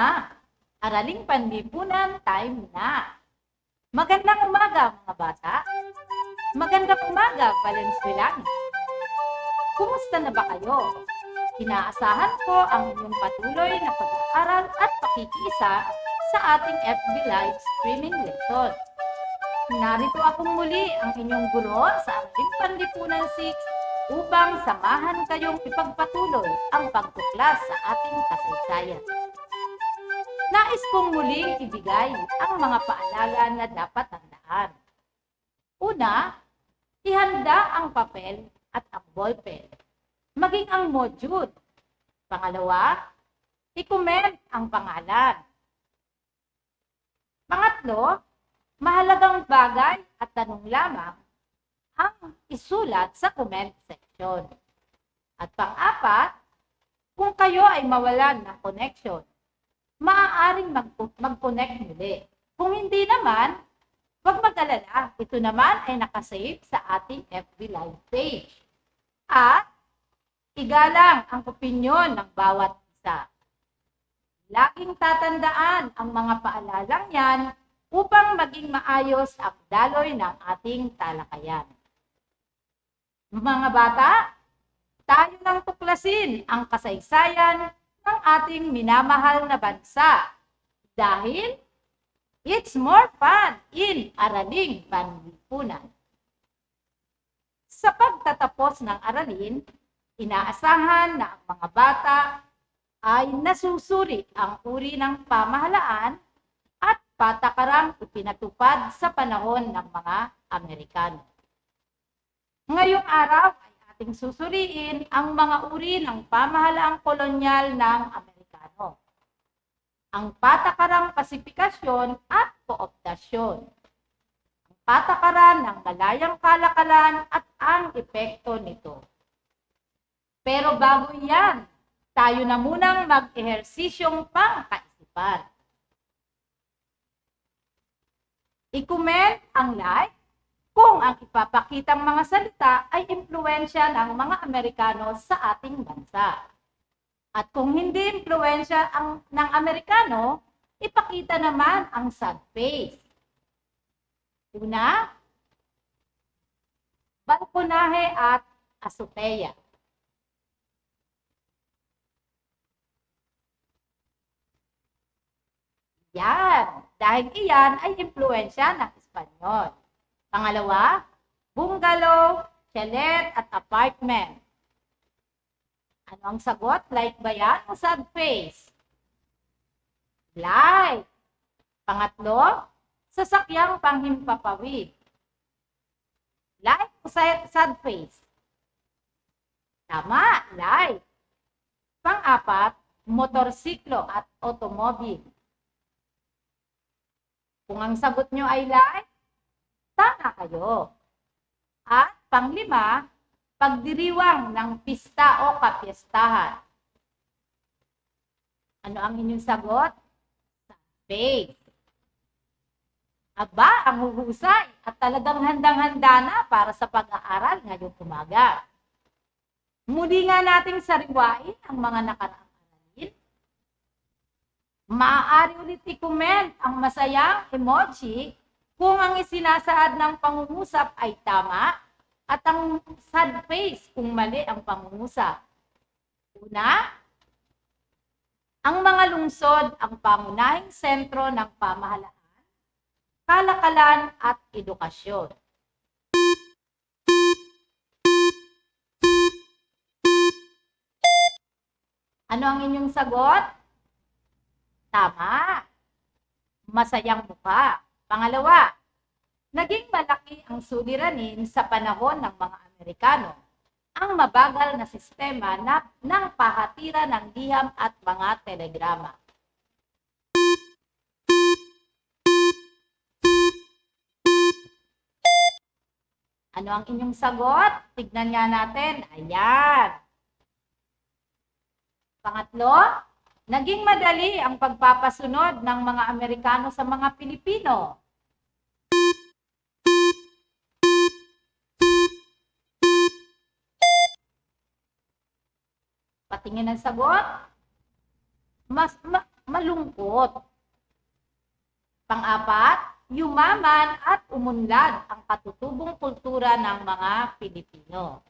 na, Araling Panlipunan time na. Magandang umaga mga bata. Magandang umaga, Valenzuelani. Kumusta na ba kayo? Inaasahan ko ang inyong patuloy na pag-aaral at pakikiisa sa ating FB Live streaming lesson. Narito akong muli ang inyong guro sa Araling Panlipunan 6 upang samahan kayong ipagpatuloy ang pagtuklas sa ating kasaysayan. Nais kong muling ibigay ang mga paalala na dapat tandaan. Una, ihanda ang papel at ang ballpen, maging ang module. Pangalawa, i-comment ang pangalan. Pangatlo, mahalagang bagay at tanong lamang ang isulat sa comment section. At pang-apat, kung kayo ay mawalan ng connection, maaaring mag-connect muli. Kung hindi naman, huwag mag-alala. Ito naman ay nakasave sa ating FB Live page. At igalang ang opinyon ng bawat isa. Laging tatandaan ang mga paalalang yan upang maging maayos ang daloy ng ating talakayan. Mga bata, tayo nang tuklasin ang kasaysayan ng ating minamahal na bansa dahil it's more fun in Araling Panlipunan. Sa pagtatapos ng aralin, inaasahan na ang mga bata ay nasusuri ang uri ng pamahalaan at patakarang ipinatupad sa panahon ng mga Amerikano. Ngayong araw ay ating susuriin ang mga uri ng pamahalaang kolonyal ng Amerikano, ang patakarang pasifikasyon at kooptasyon, ang patakaran ng malayang kalakalan at ang epekto nito. Pero bago yan, tayo na munang mag-ehersisyong pangkaisipan. I-comment ang like kung ang ipapakitang mga salita ay impluwensya ng mga Amerikano sa ating bansa. At kung hindi impluwensya ng Amerikano, ipakita naman ang sad face. Una, balkonahe at azotea. Yan, dahil iyan ay impluwensya ng Espanyol. Pangalawa, bungalow, chalet at apartment. Ano ang sagot? Like ba yan o sad face? Like. Pangatlo, sasakyang panghimpapawid. Like o sad face? Tama, like. Pang-apat, motorsiklo at automobile. Kung ang sagot nyo ay like, tama kayo. At panglima, pagdiriwang ng pista o kapiestahan. Ano ang inyong sagot? Face. Aba, ang huhusay at talagang handang-handa na para sa pag-aaral ngayong umaga. Muli nga nating sariwain ang mga nakaraang aralin. Maaari ulit i-comment ang masayang emoji kung ang isinasaad ng pangungusap ay tama at ang sad face kung mali ang pangungusap. Una, ang mga lungsod ang pangunahing sentro ng pamahalaan, kalakalan at edukasyon. Ano ang inyong sagot? Tama. Masayang mukha. Pangalawa, naging malaki ang suliranin sa panahon ng mga Amerikano, ang mabagal na sistema ng pahatiran ng liham at mga telegrama. Ano ang inyong sagot? Tignan nga natin. Ayan. Pangatlo, naging madali ang pagpapasunod ng mga Amerikano sa mga Pilipino. Patingin ang sagot. malungkot. Pang-apat, yumaman at umunlad ang katutubong kultura ng mga Pilipino.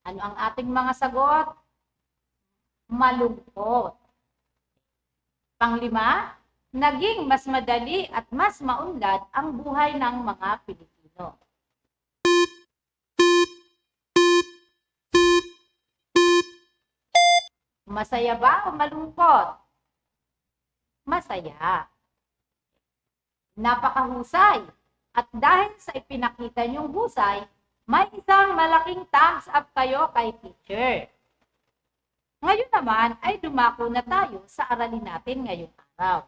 Ano ang ating mga sagot? Malungkot. Panglima, naging mas madali at mas maunlad ang buhay ng mga Pilipino. Masaya ba o malungkot? Masaya. Napakahusay. At dahil sa ipinakita niyong husay, may isang malaking thumbs up kayo kay teacher. Ngayon naman ay dumako na tayo sa aralin natin ngayong araw.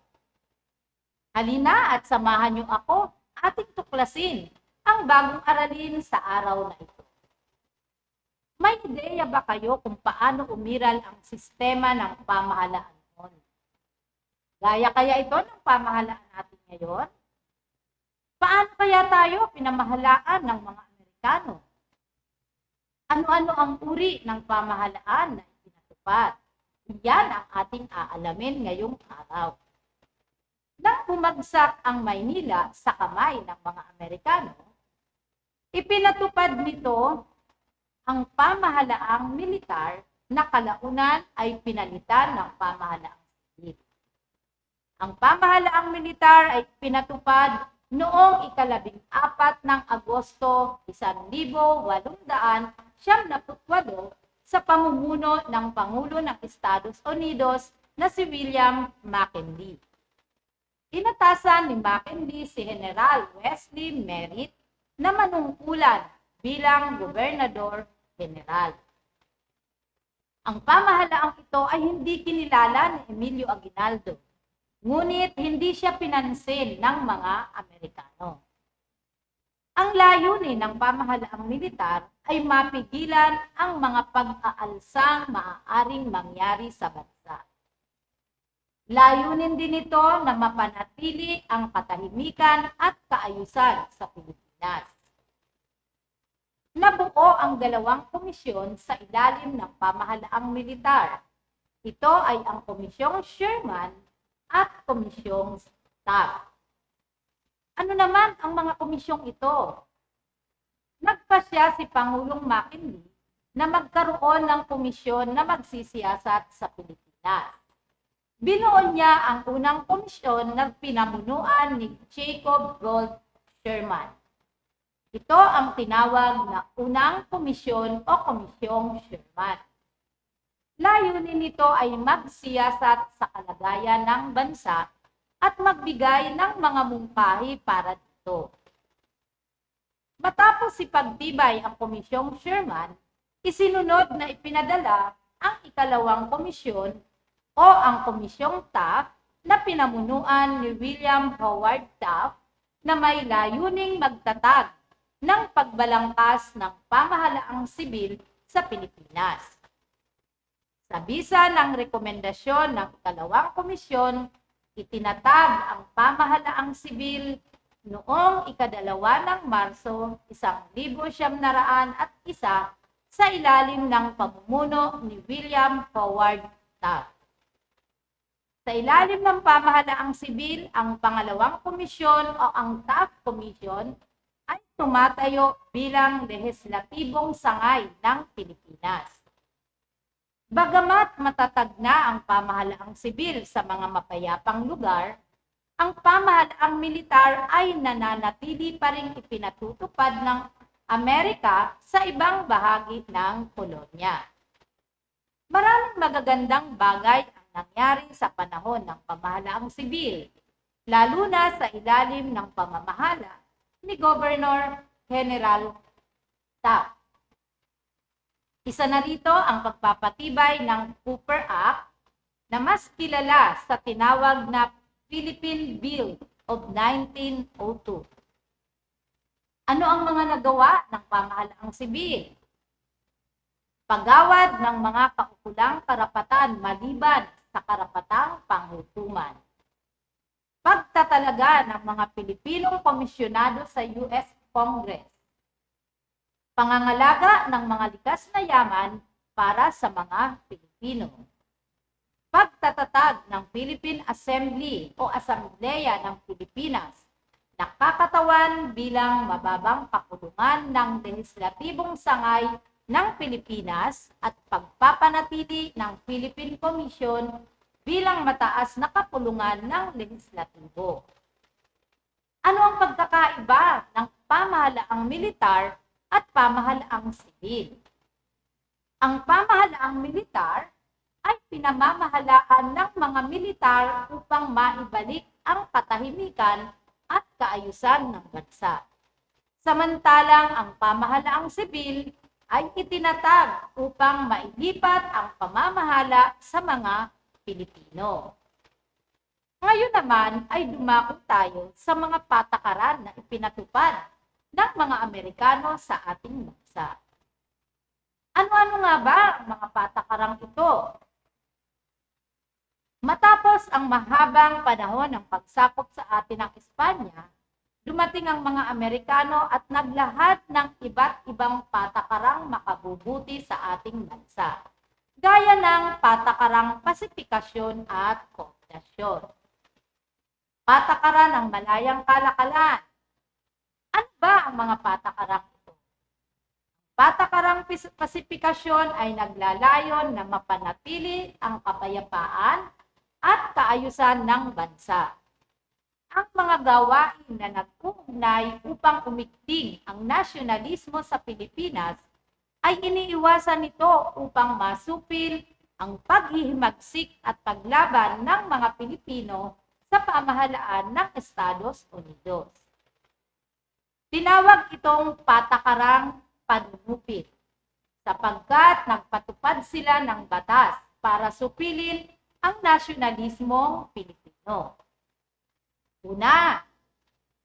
Halina at samahan niyo ako ating tuklasin ang bagong aralin sa araw na ito. May ideya ba kayo kung paano umiral ang sistema ng pamahalaan noon? Gaya kaya ito ng pamahalaan natin ngayon? Paano kaya tayo pinamahalaan ng mga Amerikano? Ano-ano ang uri ng pamahalaan na ipinatupad? Yan ang ating aalamin ngayong araw. Nang bumagsak ang Maynila sa kamay ng mga Amerikano, ipinatupad nito ang pamahalaang militar na kalaunan ay pinalitan ng pamahalaang sivil. Ang pamahalaang militar ay pinatupad noong ika-14 ng Agosto 1898 sa pamumuno ng Pangulo ng Estados Unidos na si William McKinley. Inatasan ni McKinley si General Wesley Merritt na manungkulan bilang gobernador general. Ang pamahalaang ito ay hindi kinilala ni Emilio Aguinaldo, ngunit hindi siya pinansin ng mga Amerikano. Ang layunin ng pamahalaang militar ay mapigilan ang mga pag-aalsang maaaring mangyari sa bansa. Layunin din ito na mapanatili ang katahimikan at kaayusan sa Pilipinas. Nabuo ang dalawang komisyon sa ilalim ng pamahalaang militar. Ito ay ang Komisyong Sherman at Komisyong Taft. Ano naman ang mga komisyong ito? Nagpasya si Pangulong McKinley na magkaroon ng komisyon na magsisiyasat sa Pilipinas. Binuo niya ang unang komisyon na pinamunuan ni Jacob Gould Sherman. Ito ang tinawag na unang komisyon o Komisyong Sherman. Layunin nito ay magsiyasat sa kalagayan ng bansa at magbigay ng mga mungkahi para dito. Matapos ipagtibay ang Komisyong Sherman, isinunod na ipinadala ang ikalawang komisyon o ang Komisyong Taft na pinamunuan ni William Howard Taft na may layuning magtatag ng pagbalangkas ng pamahalaang sibil sa Pilipinas. Sa bisa ng rekomendasyon ng ikalawang komisyon, itinatag ang pamahalaang sibil noong ika-2 ng Marso 1901 sa ilalim ng pamumuno ni William Howard Taft. Sa ilalim ng pamahalaang sibil, ang pangalawang komisyon o ang Taft Commission ay tumatayo bilang lehislatibong sangay ng Pilipinas. Bagamat matatag na ang pamahalaang sibil sa mga mapayapang lugar, ang pamahalaang militar ay nananatili pa rin ipinatutupad ng Amerika sa ibang bahagi ng kolonya. Maraming magagandang bagay ang nangyari sa panahon ng pamahalaang sibil, lalo na sa ilalim ng pamamahala ni Governor General Taft. Isa na rito ang pagpapatibay ng Cooper Act na mas kilala sa tinawag na Philippine Bill of 1902. Ano ang mga nagawa ng pamahalaang sibil? Paggawad ng mga kaukulang karapatan maliban sa karapatang panghutuman. Pagtatalaga ng mga Pilipinong komisyonado sa US Congress. pangangalaga ng mga likas na yaman para sa mga Pilipino, pagtatatag ng Philippine Assembly o Asambleya ng Pilipinas na kakatawan bilang mababang kapulungan ng lehislatibong sangay ng Pilipinas at pagpapanatili ng Philippine Commission bilang mataas na kapulungan ng lehislatibo. Ano ang pagkakaiba ng pamahalaang militar at pamahalaang sibil? Ang pamahalaang militar ay pinamamahalaan ng mga militar upang maibalik ang katahimikan at kaayusan ng bansa. Samantalang ang pamahalaang sibil ay itinatag upang mailipat ang pamamahala sa mga Pilipino. Ngayon naman ay dumako tayo sa mga patakaran na ipinatupad ng mga Amerikano sa ating bansa. Ano-ano nga ba ang mga patakarang ito? Matapos ang mahabang panahon ng pagsakop sa atin ng Espanya, dumating ang mga Amerikano at naglahad ng iba't ibang patakarang makabubuti sa ating bansa, gaya ng patakarang pasifikasyon at kooptasyon. Patakaran ng malayang kalakalan. Ano ba ang mga patakarang ito? Patakarang pasifikasyon ay naglalayon na mapanatili ang kapayapaan at kaayusan ng bansa. Ang mga gawain na nag-uugnay upang umigting ang nasyonalismo sa Pilipinas ay iniiwasan nito upang masupil ang paghihimagsik at paglaban ng mga Pilipino sa pamahalaan ng Estados Unidos. Tinawag itong patakarang panunupit sapagkat nagpatupad sila ng batas para supilin ang nasyonalismong Pilipino. Una,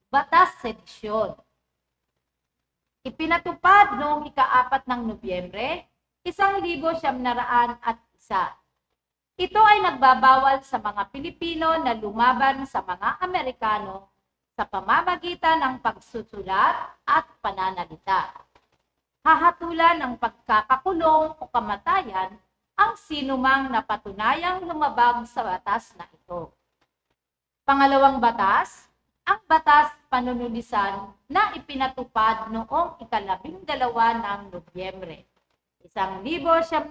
batas sedisyon. Ipinatupad noong ika-4 ng Nobyembre, 1901. Ito ay nagbabawal sa mga Pilipino na lumaban sa mga Amerikano sa pamamagitan ng pagsusulat at pananalita. Hahatulan ng pagkakakulong o kamatayan ang sinumang napatunayang lumabag sa batas na ito. Pangalawang batas, ang batas panunulisan na ipinatupad noong ika-12 ng Nobyembre, 1902.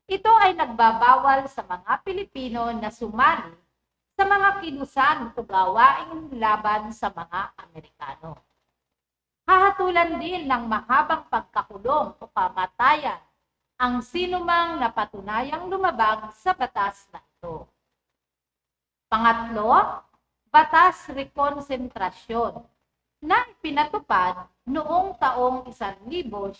Ito ay nagbabawal sa mga Pilipino na sumali sa mga kilusan o gawaing laban sa mga Amerikano. Hahatulan din ng mahabang pagkakulong o kamatayan ang sinumang napatunayang lumabag sa batas na ito. Pangatlo, batas rekonsentrasyon na ipinatupad noong taong 1903.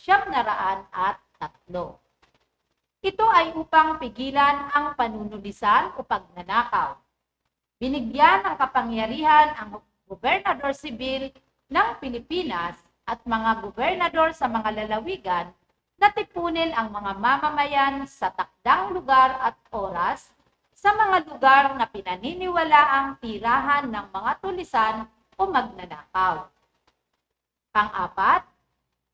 Ito ay upang pigilan ang panunulisan o pagnanakaw. Binigyan ng kapangyarihan ang gobernador sibil ng Pilipinas at mga gobernador sa mga lalawigan na tipunin ang mga mamamayan sa takdang lugar at oras sa mga lugar na pinaniniwalaang tirahan ng mga tulisan o magnanakaw. Pang-apat,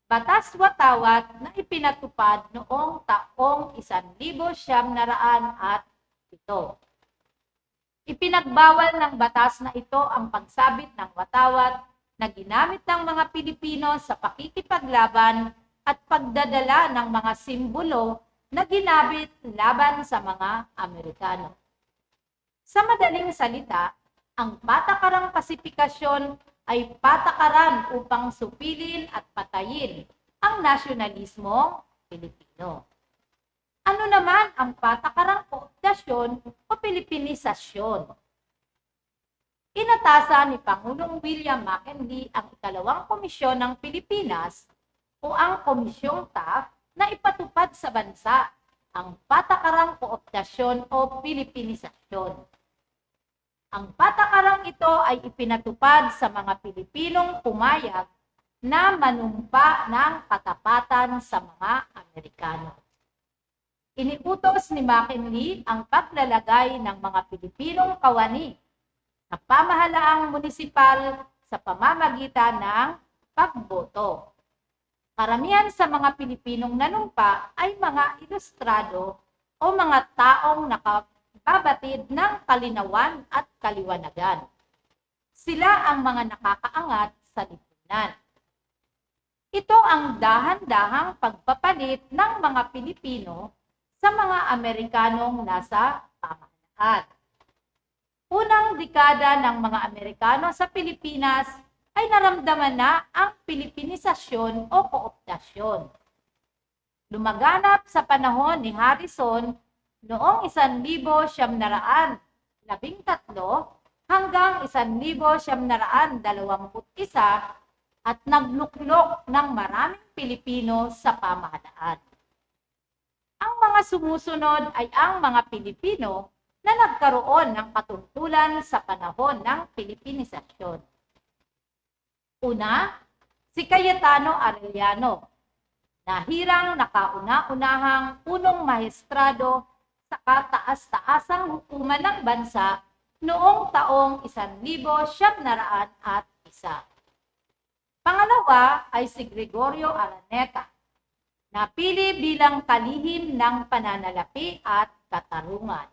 batas watawat na ipinatupad noong taong 1907. Ipinagbawal ng batas na ito ang pagsabit ng watawat na ginamit ng mga Pilipino sa pakikipaglaban at pagdadala ng mga simbolo na ginamit laban sa mga Amerikano. Sa madaling salita, ang patakarang pasifikasyon ay patakaran upang supilin at patayin ang nasyonalismo Pilipino. Ano naman ang patakarang kooptasyon o Pilipinisasyon? Inatasan ni Pangulong William McKinley ang ikalawang komisyon ng Pilipinas o ang Komisyong Taft na ipatupad sa bansa ang patakarang kooptasyon o Pilipinisasyon. Ang patakarang ito ay ipinatupad sa mga Pilipinong pumayag na manumpa ng katapatan sa mga Amerikano. Iniutos ni McKinley ang paglalagay ng mga Pilipinong kawani sa pamahalaang munisipal sa pamamagitan ng pagboto. Karamihan sa mga Pilipinong nanumpa ay mga ilustrado o mga taong nakababatid ng kalinawan at kaliwanagan. Sila ang mga nakakaangat sa lipunan. Ito ang dahan-dahang pagpapalit ng mga Pilipino sa mga Amerikanong nasa pamahalaan. Unang dekada ng mga Amerikano sa Pilipinas ay naramdaman na ang Pilipinisasyon o kooptasyon. Lumaganap sa panahon ni Harrison noong 1913 hanggang 1921 at nagluklok ng maraming Pilipino sa pamahalaan. Ang mga sumusunod ay ang mga Pilipino na nagkaroon ng katungkulan sa panahon ng Pilipinisasyon. Una, si Cayetano Arellano, nahirang nakauna-unahang punong maestrado sa kataas-taasang hukuman ng bansa noong taong 1901. Pangalawa ay si Gregorio Araneta, napili bilang kalihim ng pananalapi at katarungan.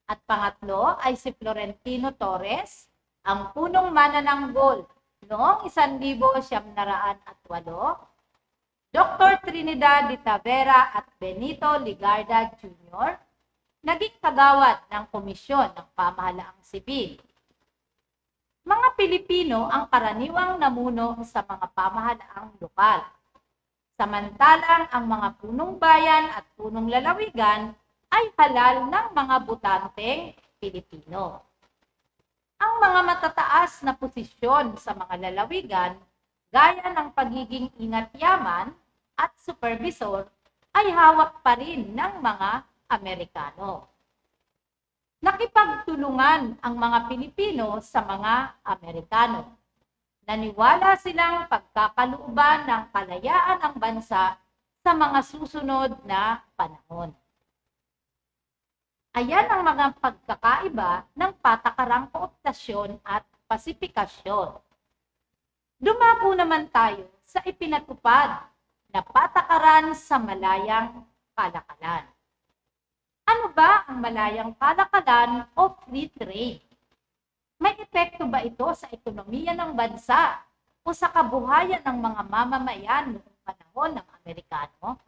At pangatlo ay si Florentino Torres, ang punong manananggol noong 1908, Dr. Trinidad de Tavera at Benito Ligarda Jr., naging kagawad ng Komisyon ng Pamahalaang Sibil. Mga Pilipino ang karaniwang namuno sa mga pamahalaang lokal. Samantalang ang mga punong bayan at punong lalawigan ay halal ng mga butanteng Pilipino. Ang mga matataas na posisyon sa mga lalawigan, gaya ng pagiging ingat-yaman at supervisor, ay hawak pa rin ng mga Amerikano. Nakipagtulungan ang mga Pilipino sa mga Amerikano. Naniwala silang pagkakalooban ng kalayaan ng bansa sa mga susunod na panahon. Ayan ang mga pagkakaiba ng patakarang kooptasyon at pasifikasyon. Dumako naman tayo sa ipinatupad na patakaran sa malayang kalakalan. Ano ba ang malayang kalakalan o free trade? May epekto ba ito sa ekonomiya ng bansa o sa kabuhayan ng mga mamamayan noong panahon ng Amerikano?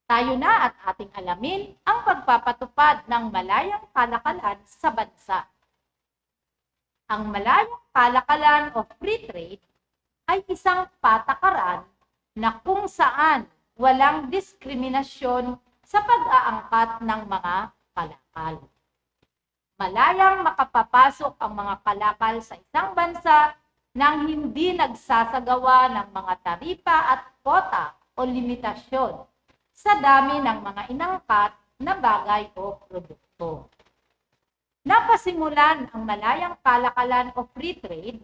Tayo na at ating alamin ang pagpapatupad ng malayang kalakalan sa bansa. Ang malayang kalakalan o free trade ay isang patakaran na kung saan walang diskriminasyon sa pag-aangkat ng mga kalakal. Malayang makapapasok ang mga kalakal sa isang bansa nang hindi nagsasagawa ng mga taripa at kota o limitasyon sa dami ng mga inangkat na bagay o produkto. Napasimulan ang malayang kalakalan o free trade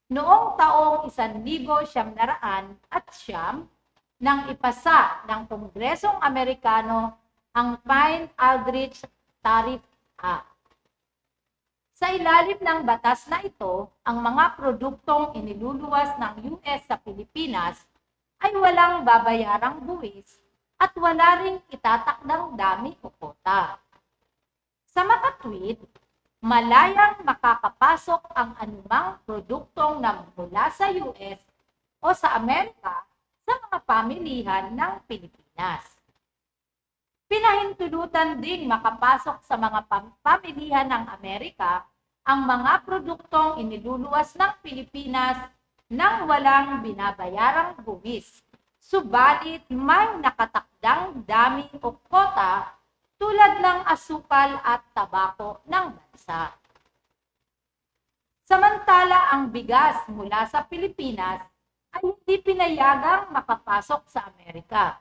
noong taong 1909 nang ipasa ng Kongresong Amerikano ang Fine-Aldrich Tariff Act. Sa ilalim ng batas na ito, ang mga produktong iniluluwas ng US sa Pilipinas ay walang babayarang buwis at wala ring itatakdang dami o kota. Sa makatwid, malayang makakapasok ang anumang produktong mula sa US o sa Amerika sa mga pamilihan ng Pilipinas. Pinahintulutan ding makapasok sa mga pamilihan ng Amerika ang mga produktong iniluluwas ng Pilipinas nang walang binabayarang buwis. Subalit may nakatakdang dami o kota tulad ng asukal at tabako ng bansa. Samantala ang bigas mula sa Pilipinas ay hindi pinayagang makapasok sa Amerika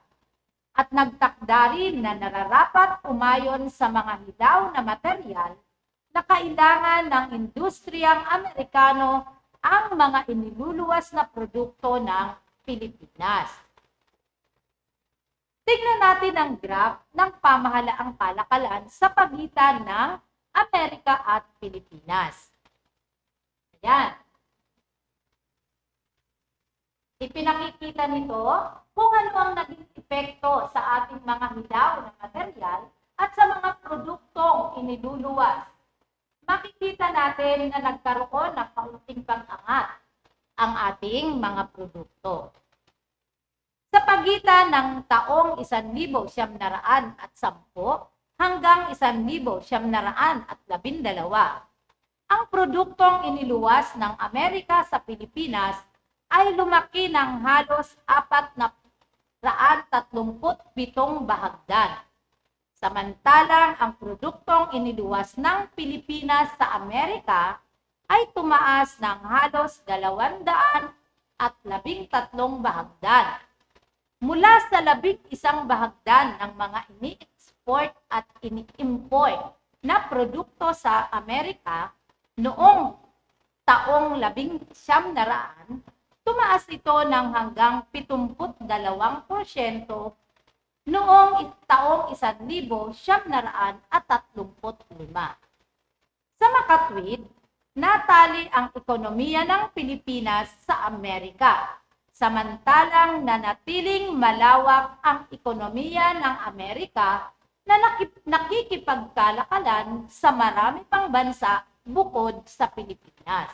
at nagtakda rin na nararapat umayon sa mga hilaw na material na kailangan ng industriyang Amerikano ang mga iniluluwas na produkto ng Pilipinas. Tingnan natin ang graph ng pamahalaang kalakalan sa pagitan ng Amerika at Pilipinas. Ayan. Ipinakikita nito kung ano ang naging epekto sa ating mga hilaw na material at sa mga produktong iniluluwas. Makikita natin na nagkaroon ng kaunting pag-angat ang ating mga produkto. Sa pagitan ng taong 1910 hanggang 1912, ang produktong iniluwas ng Amerika sa Pilipinas ay lumaki ng halos 437 bahagdan. Samantalang ang produktong iniluwas ng Pilipinas sa Amerika ay tumaas ng halos 213 bahagdan. Mula sa 11 bahagdan ng mga ini-export at ini-import na produkto sa Amerika noong taong 1900, tumaas ito ng hanggang 72% noong taong 1935. Sa makatwid, natali ang ekonomiya ng Pilipinas sa Amerika, samantalang nanatiling malawak ang ekonomiya ng Amerika na nakikipagkalakalan sa marami pang bansa bukod sa Pilipinas.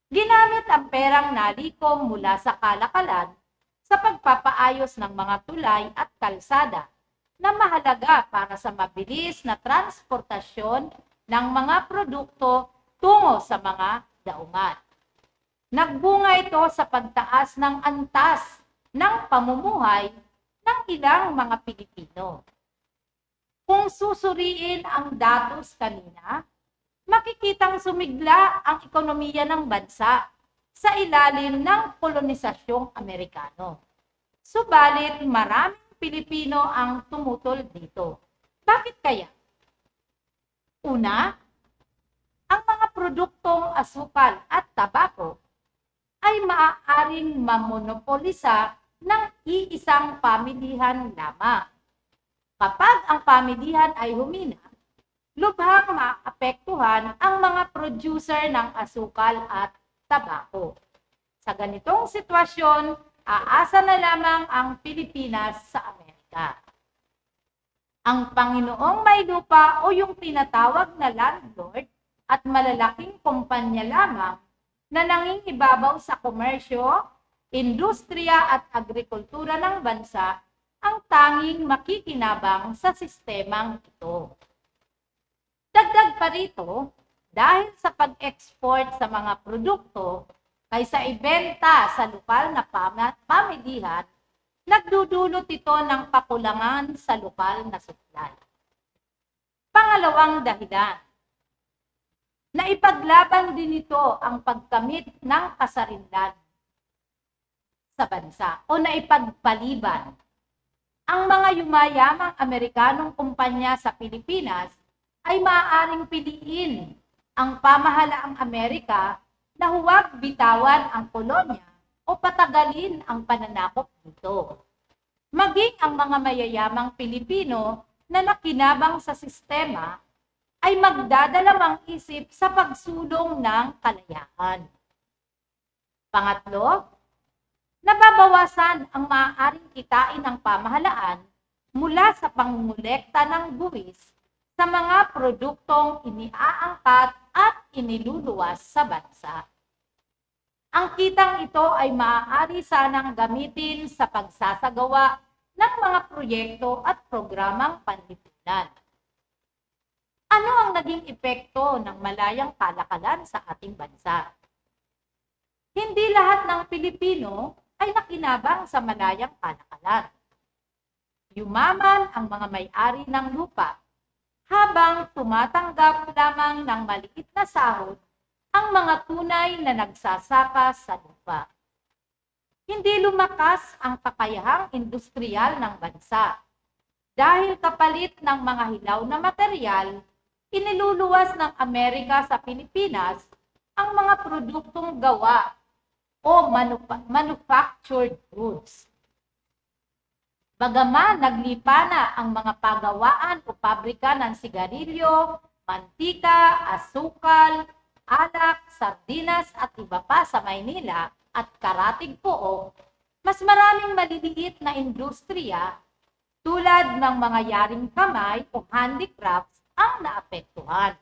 Ginamit ang perang nalikom mula sa kalakalan sa pagpapaayos ng mga tulay at kalsada na mahalaga para sa mabilis na transportasyon ng mga produkto tungo sa mga daungan. Nagbunga ito sa pagtaas ng antas ng pamumuhay ng ilang mga Pilipino. Kung susuriin ang datos kanina, makikitang sumigla ang ekonomiya ng bansa sa ilalim ng kolonisasyong Amerikano. Subalit maraming Pilipino ang tumutol dito. Bakit kaya? Una, ang mga produktong asukal at tabako ay maaaring mamonopolisa ng iisang pamilihan lamang. Kapag ang pamilihan ay humina, lubhang maapektuhan ang mga producer ng asukal at tabako. Sa ganitong sitwasyon, aasa na lamang ang Pilipinas sa Amerika. Ang Panginoong may lupa o yung tinatawag na landlord at malalaking kumpanya lamang na nangingibabaw sa komersyo, industriya at agrikultura ng bansa ang tanging makikinabang sa sistemang ito. Dagdag pa rito, dahil sa pag-export sa mga produkto kaysa ibenta sa lokal na pamilihan, nagdudulot ito ng kakulangan sa lokal na supply. Pangalawang dahilan, naipaglaban din ito ang pagkamit ng kasarinlan sa bansa o naipagpaliban. Ang mga yumayamang Amerikanong kumpanya sa Pilipinas ay maaaring piliin ang pamahalaang Amerika na huwag bitawan ang kolonya o patagalin ang pananakop dito. Maging ang mga mayayamang Pilipino na nakinabang sa sistema ay magdadalawang isip sa pagsulong ng kalayaan. Pangatlo, nababawasan ang maaaring kitain ng pamahalaan mula sa pangngolekta ng buwis sa mga produktong iniaangkat at iniluluwas sa bansa. Ang kitang ito ay maaari sanang gamitin sa pagsasagawa ng mga proyekto at programang panlipunan. Ano ang naging epekto ng malayang kalakalan sa ating bansa? Hindi lahat ng Pilipino ay nakinabang sa malayang kalakalan. Yumaman ang mga may-ari ng lupa, habang tumatanggap lamang ng maliit na sahod ang mga tunay na nagsasaka sa lupa. Hindi lumakas ang kakayahang industriyal ng bansa. Dahil kapalit ng mga hilaw na material, iniluluwas ng Amerika sa Pilipinas ang mga produktong gawa o manufactured goods. Bagaman naglipa na ang mga pagawaan o pabrika ng sigarilyo, mantika, asukal, alak, sardinas at iba pa sa Maynila, at karatig pook, mas maraming maliliit na industriya tulad ng mga yaring kamay o handicrafts ang naapektuhan.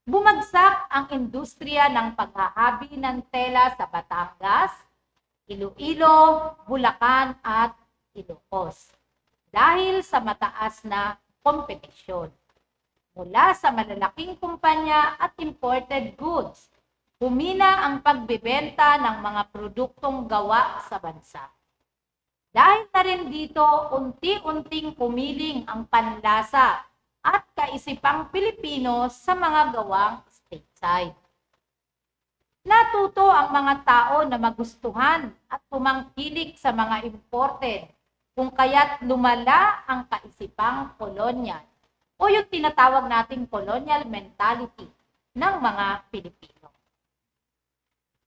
Bumagsak ang industriya ng paghahabi ng tela sa Batangas, Iloilo, Bulacan at Ilocos dahil sa mataas na kompetisyon mula sa malalaking kumpanya at imported goods. Humina ang pagbebenta ng mga produktong gawa sa bansa. Dahil na rin dito, unti-unting pumiling ang panlasa at kaisipang Pilipino sa mga gawang stateside. Natuto ang mga tao na magustuhan at tumangkilik sa mga imported, kung kaya't lumala ang kaisipang kolonyal o yung tinatawag nating colonial mentality ng mga Pilipino.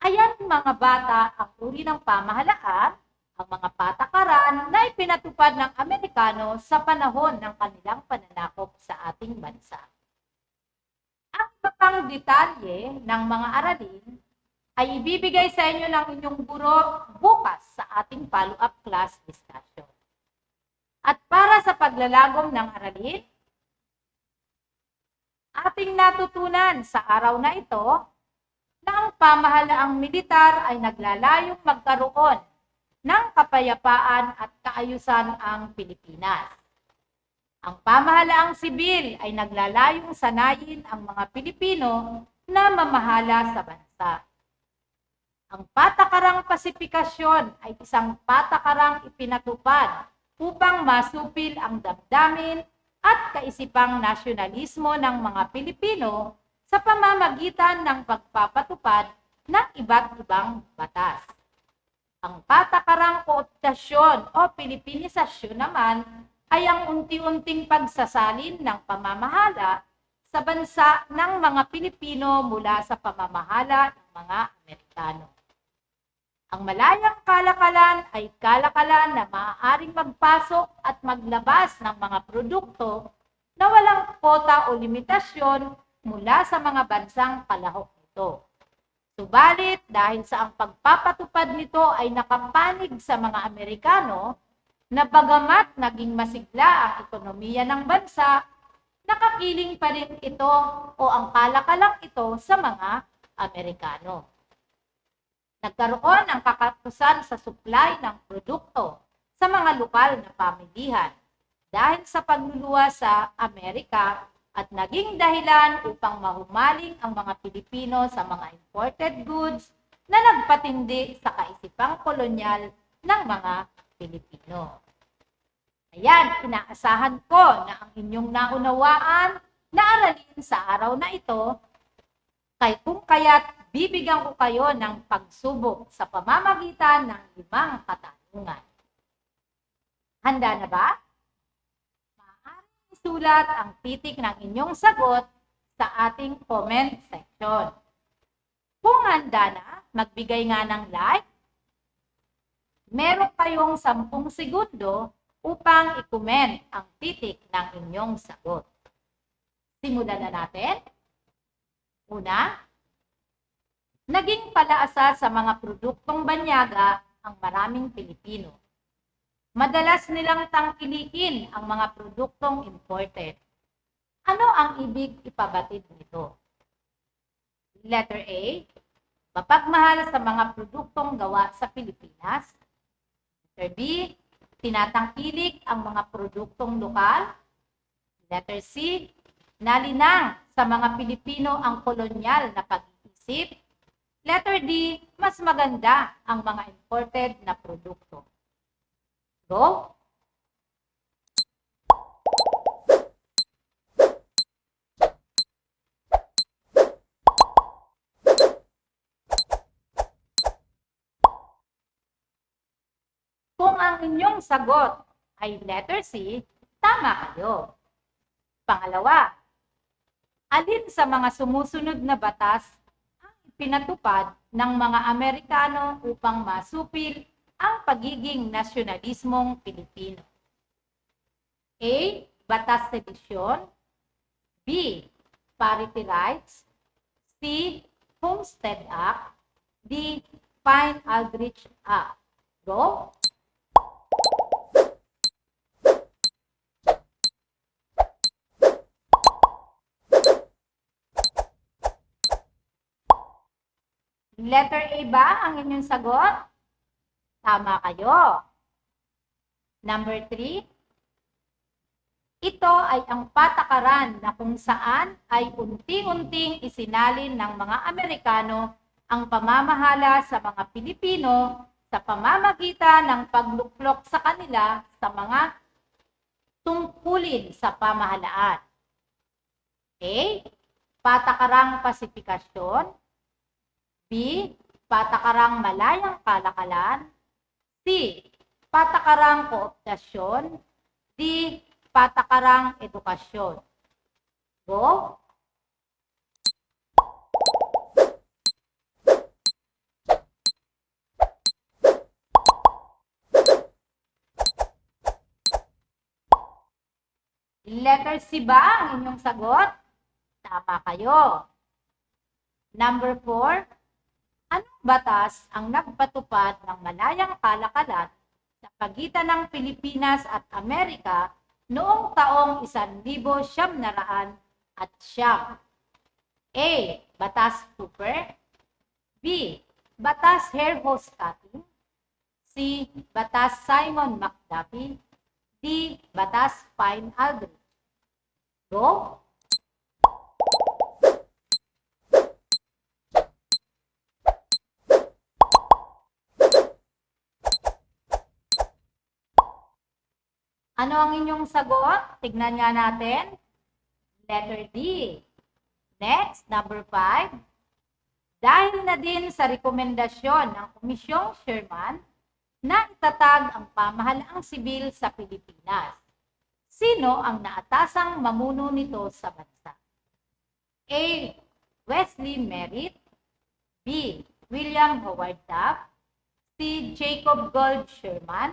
Ayan mga bata ang uri ng pamahalaan, ang mga patakaran na ipinatupad ng Amerikano sa panahon ng kanilang pananakop sa ating bansa. Ang iba pang detalye ng mga aralin ay ibibigay sa inyo ng inyong guro bukas sa ating follow-up class discussion. At para sa paglalagom ng aralin, ating natutunan sa araw na ito na ang pamahalaang militar ay naglalayong magkaroon ng kapayapaan at kaayusan ang Pilipinas. Ang pamahalaang sibil ay naglalayong sanayin ang mga Pilipino na mamahala sa bansa. Ang patakarang pasifikasyon ay isang patakarang ipinatupad upang masupil ang damdamin at kaisipang nasyonalismo ng mga Pilipino sa pamamagitan ng pagpapatupad ng iba't ibang batas. Ang patakarang kooptasyon o Pilipinisasyon naman ay ang unti-unting pagsasalin ng pamamahala sa bansa ng mga Pilipino mula sa pamamahala ng mga Amerikano. Ang malayang kalakalan ay kalakalan na maaaring magpasok at maglabas ng mga produkto na walang kota o limitasyon mula sa mga bansang kalahok nito. Subalit, dahil sa ang pagpapatupad nito ay nakapanig sa mga Amerikano, na bagamat naging masigla ang ekonomiya ng bansa, nakakiling pa rin ito o ang kalakalang ito sa mga Amerikano. Nagkaroon ng kakatusan sa supply ng produkto sa mga lokal na pamilihan dahil sa pagluluwa sa Amerika at naging dahilan upang mahumaling ang mga Pilipino sa mga imported goods na nagpatindi sa kaisipang kolonyal ng mga Pilipino. Ayan, inaasahan ko na ang inyong naunawaan na aralin sa araw na ito, kung kaya't bibigyan ko kayo ng pagsubok sa pamamagitan ng 5 katanungan. Handa na ba? Maaaring isulat ang titik ng inyong sagot sa ating comment section. Kung handa na, magbigay nga ng like. Meron kayong 10 segundo upang i-comment ang titik ng inyong sagot. Simulan na natin. Una, naging palaasa sa mga produktong banyaga ang maraming Pilipino. Madalas nilang tangkilikin ang mga produktong imported. Ano ang ibig ipabatid nito? Letter A, mapagmahal sa mga produktong gawa sa Pilipinas. Letter B, tinatangkilik ang mga produktong lokal. Letter C, nalinang sa mga Pilipino ang kolonyal na pag-iisip. Letter D, mas maganda ang mga imported na produkto. Go! Kung ang inyong sagot ay letter C, tama kayo. Pangalawa, alin sa mga sumusunod na batas ang pinatupad ng mga Amerikano upang masupil ang pagiging nasyonalismong Pilipino? A. Batas Sedisyon. B. Parity Rights. C. Homestead Act. D. Find Aldrich up. Go. Letter A ba ang inyong sagot? Tama kayo. Number 3. Ito ay ang patakaran na kung saan ay unti-unting isinalin ng mga Amerikano ang pamamahala sa mga Pilipino sa pamamagitan ng pagluklok sa kanila sa mga tungkulin sa pamahalaan. A. Patakarang pasifikasyon. B. Patakarang malayang kalakalan. C. Patakarang kooptasyon. D. Patakarang edukasyon. Go. Letter C ba ang inyong sagot? Tama kayo. Number 4. Anong batas ang nagpatupad ng malayang kalakalan sa pagitan ng Pilipinas at Amerika noong taong 1900 at siyam? A. Batas Cooper. B. Batas Hare-Hostcotting. C. Batas Simon McDuffie. D. Batas Fine Aldrich. Go. Ano ang inyong sagot? Tignan nga natin. Letter D. Next, number 5. Dahil na din sa rekomendasyon ng Komisyong Sherman na itatag ang pamahalaang sibil sa Pilipinas, sino ang naatasang mamuno nito sa bansa? A. Wesley Merritt. B. William Howard Taft. C. Jacob Gould Sherman.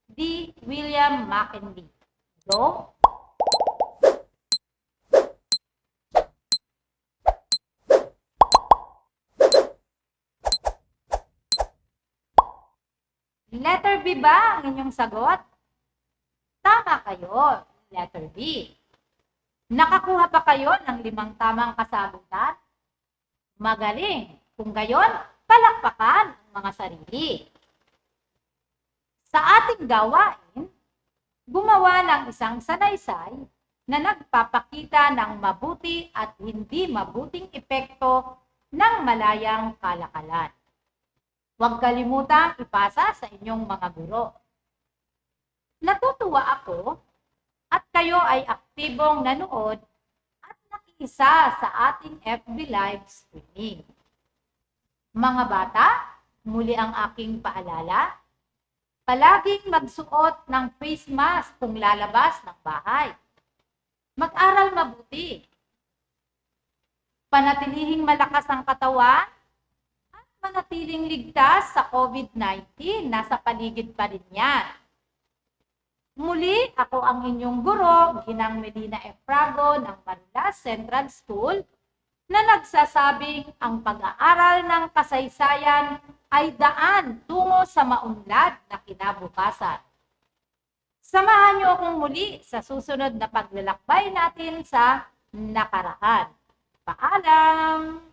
D. William McKinley. Go. Letter B ba ang inyong sagot? Tama kayo. Letter B. Nakakuha pa kayo ng 5 tamang kasagutan? Magaling. Kung gayon, palakpakan ang mga sarili. Sa ating gawain, gumawa ng isang sanaysay na nagpapakita ng mabuti at hindi mabuting epekto ng malayang kalakalan. Huwag kalimutang ipasa sa inyong mga guro. Natutuwa ako at kayo ay aktibong nanood at nakiisa sa ating FB Live streaming. Mga bata, muli ang aking paalala, palaging magsuot ng face mask kung lalabas ng bahay. Mag-aral mabuti. Panatilihing malakas ang katawan at manatiling ligtas sa COVID-19. Nasa paligid pa rin yan. Muli, ako ang inyong guro, Ginang Medina Efrago ng Manila Central School, na nagsasabing ang pag-aaral ng kasaysayan ay daan tungo sa maunlad na kinabukasan. Samahan niyo akong muli sa susunod na paglalakbay natin sa nakaraan. Paalam!